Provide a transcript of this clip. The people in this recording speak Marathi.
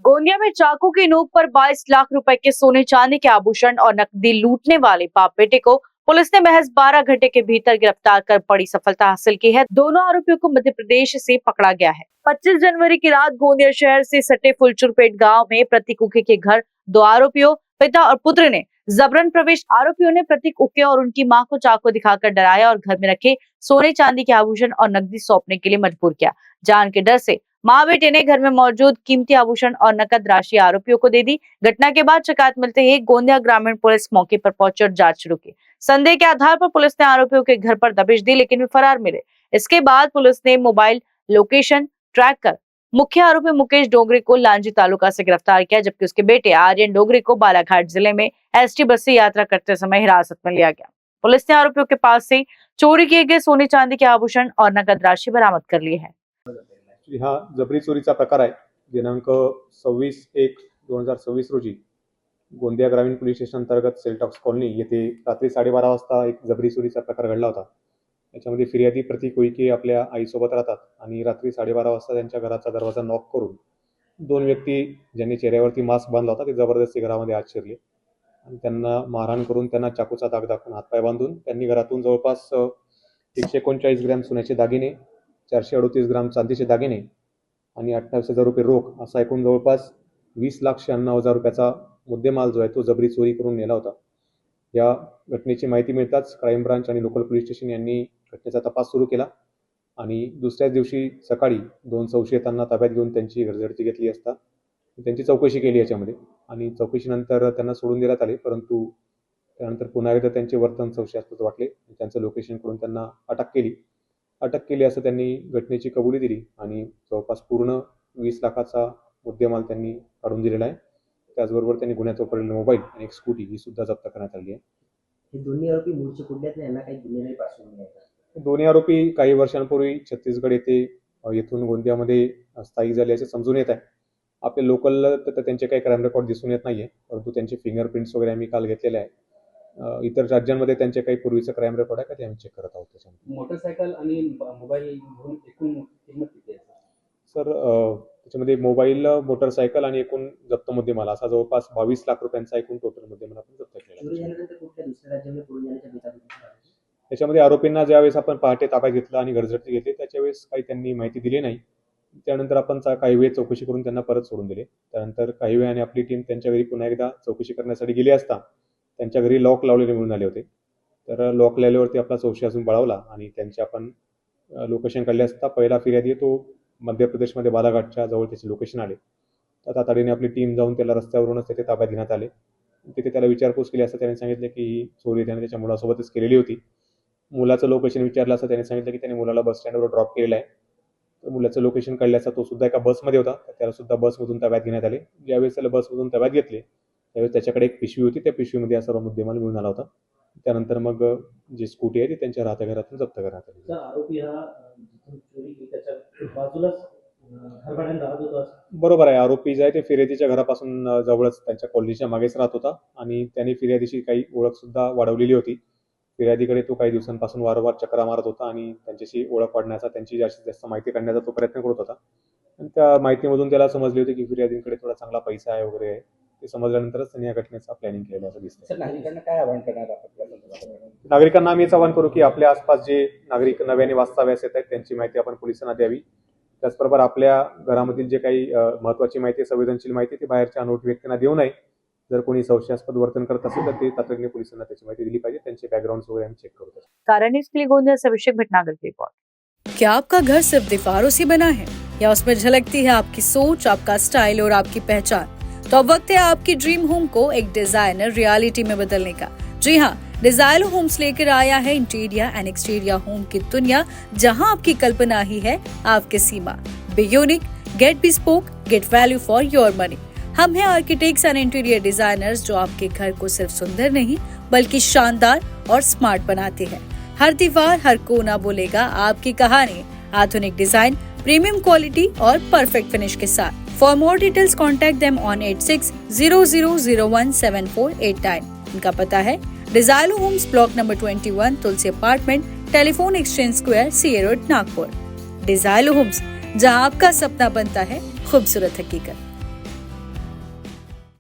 गोंदिया में चाकू की नोक पर 22 लाख रुपए के सोने चांदी के आभूषण और नकदी लूटने वाले बाप बेटे को पुलिस ने महज 12 घंटे के भीतर गिरफ्तार कर बड़ी सफलता हासिल की है। दोनों आरोपियों को मध्य प्रदेश से पकड़ा गया है। 25 जनवरी की रात गोंदिया शहर से सटे फुलचुरपेट गांव में प्रतीक उके के घर दो आरोपियों पिता और पुत्र ने जबरन प्रवेश। आरोपियों ने प्रतीक उके और उनकी मां को चाकू दिखाकर डराया और घर में रखे सोने चांदी के आभूषण और नकदी सौंपने के लिए मजबूर किया। जान के डर से माँ बेटे ने घर में मौजूद कीमती आभूषण और नकद राशि आरोपियों को दे दी। घटना के बाद शिकायत मिलते ही गोंदिया ग्रामीण पुलिस मौके पर पहुंची और जांच शुरू की। संदेह के आधार पर पुलिस ने आरोपियों के घर पर दबिश दी, लेकिन वे फरार मिले। इसके बाद पुलिस ने मोबाइल लोकेशन ट्रैक कर मुख्य आरोपी मुकेश डोगरे को लांजी तालुका से गिरफ्तार किया, जबकि उसके बेटे आर्यन डोगरे को बालाघाट जिले में एसटी बस से यात्रा करते समय हिरासत में लिया गया। पुलिस ने आरोपियों के पास से चोरी किए गए सोने चांदी के आभूषण और नकद राशि बरामद कर ली है। हा जबरी चोरीचा प्रकार आहे। दिनांक 26/1/2026 रोजी गोंदिया ग्रामीण पोलीस स्टेशन अंतर्गत सेलटॉक्स कॉलनी येथे रात्री 12:30 वाजता एक जबरी चोरीचा प्रकार घडला होता। याच्यामध्ये फिर्यादी प्रतीक उके आपल्या आईसोबत राहतात आणि रात्री 12:30 वाजता त्यांच्या घराचा दरवाजा नॉक करून दोन व्यक्ती ज्यांनी चेहऱ्यावरती मास्क बांधला होता ते जबरदस्ती घरामध्ये आत शिरले आणि त्यांना मारहाण करून त्यांना चाकूचा दाग दाखवून हातपाय बांधून त्यांनी घरातून जवळपास 139 ग्रॅम सोन्याचे दागिने, 438 ग्राम चांदीचे दागिने आणि 28,000 रुपये रोख असा एकूण जवळपास 20,96,000 रुपयाचा मुद्देमाल जो आहे तो जबरी चोरी करून नेला होता। या घटनेची माहिती मिळताच क्राईम ब्रांच आणि लोकल पोलीस स्टेशन यांनी घटनेचा तपास सुरू केला आणि दुसऱ्याच दिवशी सकाळी 2 संशयितांना ताब्यात घेऊन त्यांची घरझडती घेतली असता त्यांची चौकशी केली याच्यामध्ये आणि चौकशीनंतर त्यांना सोडून देण्यात आले, परंतु त्यानंतर पुन्हा एकदा त्यांचे वर्तन संशयास्पद वाटले। त्यांचं लोकेशन करून त्यांना अटक केली असं त्यांनी घटनेची कबुली दिली आणि जवळपास पूर्ण 20 लाखाचा मुद्देमाल त्यांनी काढून दिलेला आहे। त्याचबरोबर त्यांनी गुन्ह्यात वापरलेला मोबाईल आणि एक स्कूटी ही सुद्धा जप्त करण्यात आली आहे। हे दोन्ही आरोपी मूळचे कुठल्यात नाही, यांना काही गुन्हेगारी पार्श्वभूमी आहे का? दोन्ही आरोपी काही वर्षांपूर्वी छत्तीसगड येथून गोंदियामध्ये स्थायिक झाले असे समजून येत आहे। आपल्या लोकल तर त्यांचे काही क्राईम रेकॉर्ड दिसून येत नाहीये, परंतु त्यांचे फिंगरप्रिंट्स वगैरे आम्ही काल घेतलेले आहे। इतर राज्यांमध्ये त्यांचे काही पूर्वीचं क्राईम रेकॉर्ड आहे का ते आम्ही चेक करत आहोत। त्याच्यामध्ये मोटरसायकल आणि मोबाईल घेऊन एकूण किंमत किती आहे सर? त्याच्यामध्ये मोबाईल, मोटरसायकल आणि एकूण जप्त मुद्देमाल असा जवळपास 22 लाख रुपयांचा एकूण टोटल मुद्देमाल आपण जप्त केला। चोरी झाल्यानंतर कुठल्या दुसऱ्या राज्यामध्ये पळून जाण्याच्या बेताबीने त्याच्यामध्ये आरोपींना ज्यावेळेस आपण पहाटे ताब्यात घेतलं आणि घरझडती घेतली त्याच्यावेळेस काही त्यांनी माहिती दिली नाही। त्यानंतर आपण काही वेळ चौकशी करून त्यांना परत सोडून दिले। त्यानंतर काही वेळाने आपली टीम त्यांच्या घरी पुन्हा एकदा चौकशी करण्यासाठी गेली असता त्यांच्या घरी लॉक लावलेले मिळून आले होते। तर लॉक लावल्यावरती आपला संशय अजून बळावला आणि त्यांचे आपण लोकेशन काढले असता पहिला फिर्यादी तो मध्य प्रदेशमध्ये बालाघाटच्या जवळ त्याचे लोकेशन आले। तर तातडीने आपली टीम जाऊन त्याला रस्त्यावरूनच तिथे ताब्यात घेण्यात आले। तिथे त्याला विचारपूस केली असता त्याने सांगितले की ही चोरी त्याने त्याच्या मुलासोबतच केलेली होती। मुलाचं लोकेशन विचारलं असता त्याने सांगितलं की त्याने मुलाला बस स्टँडवर ड्रॉप केलेलं आहे। तर मुलाचं लोकेशन काढलं असता तो सुद्धा एका बसमध्ये होता, त्याला सुद्धा बसमधून ताब्यात घेण्यात आले। ज्यावेळेस त्याला बसमधून ताब्यात घेतले त्यावेळेस त्याच्याकडे एक पिशवी होती, त्या पिशवीमध्ये हा सर्व मुद्देमाल मिळून आला होता। त्यानंतर मग जी स्कूटी आहे ती त्यांच्या राहत्या घरातून जप्त करण्यात आली। आरोपी हा चोरी केली त्याच्या बाजूलाच घर भाड्याने राहत होता? बरोबर आहे। आरोपी जे आहे ते फिर्यादीच्या घरापासून जवळच त्यांच्या कॉलनीच्या मागेच राहत होता आणि त्याने फिर्यादीशी काही ओळख सुद्धा वाढवलेली होती। फिर्यादीकडे तो काही दिवसांपासून वारंवार चक्रा मारत होता आणि त्यांच्याशी ओळख वाढण्याचा, त्यांची जास्तीत जास्त माहिती काढण्याचा तो प्रयत्न करत होता आणि त्या माहितीमधून त्याला समजले होते की फिर्यादींकडे थोडा चांगला पैसा आहे वगैरे आहे। ते समजल्यानंतरच त्यांनी या घटनेचा प्लॅनिंग केलं असं दिसतं। नागरिकांना काय आवाहन करणार आहात? नागरिकांना आम्ही आवाहन करू की आपल्या आसपास जे नागरिक नव्याने वास्तव्यास येत आहेत त्यांची माहिती आपण पोलिसांना द्यावी। त्याचबरोबर आपल्या घरामधील जे काही महत्त्वाची माहिती, संवेदनशील माहिती ती बाहेरच्या अनोळखी व्यक्तींना देऊ नये। जर कोणी संशयास्पद वर्तन करत असेल तर ते तातडीने पोलिसांना त्याची माहिती दिली पाहिजे। त्यांचे बॅकग्राउंड्स वगैरे आम्ही चेक करू। कारण न्यूज़ के लिए गोंदिया से अभिषेक भटनागर की रिपोर्ट। क्या आपका घर सिर्फ दीवारों से बना है या उसमें झलकती है आपकी सोच, आपका स्टाइल और आपकी पहचान? तो अब वक्त है आपकी ड्रीम होम को एक डिजाइनर रियलिटी में बदलने का। जी हाँ, डिजाइलो होम्स लेकर आया है इंटीरियर एंड एक्सटीरियर होम की दुनिया, जहां आपकी कल्पना ही है आपकी सीमा। Be unique, get bespoke, get value for your money. हम हैं आर्किटेक्ट्स एंड इंटीरियर डिजाइनर्स जो आपके घर को सिर्फ सुंदर नहीं बल्कि शानदार और स्मार्ट बनाते हैं। हर दीवार, हर कोना बोलेगा आपकी कहानी। आधुनिक डिजाइन, प्रीमियम क्वालिटी और परफेक्ट फिनिश के साथ। For more details contact them on 8600017489। इनका पता है डिजाइलो homes, block number 21, Tulsi apartment, telephone exchange square, CA road, Nagpur. डिजाइलो होम्स, जहां आपका सपना बनता है खूबसूरत हकीकत।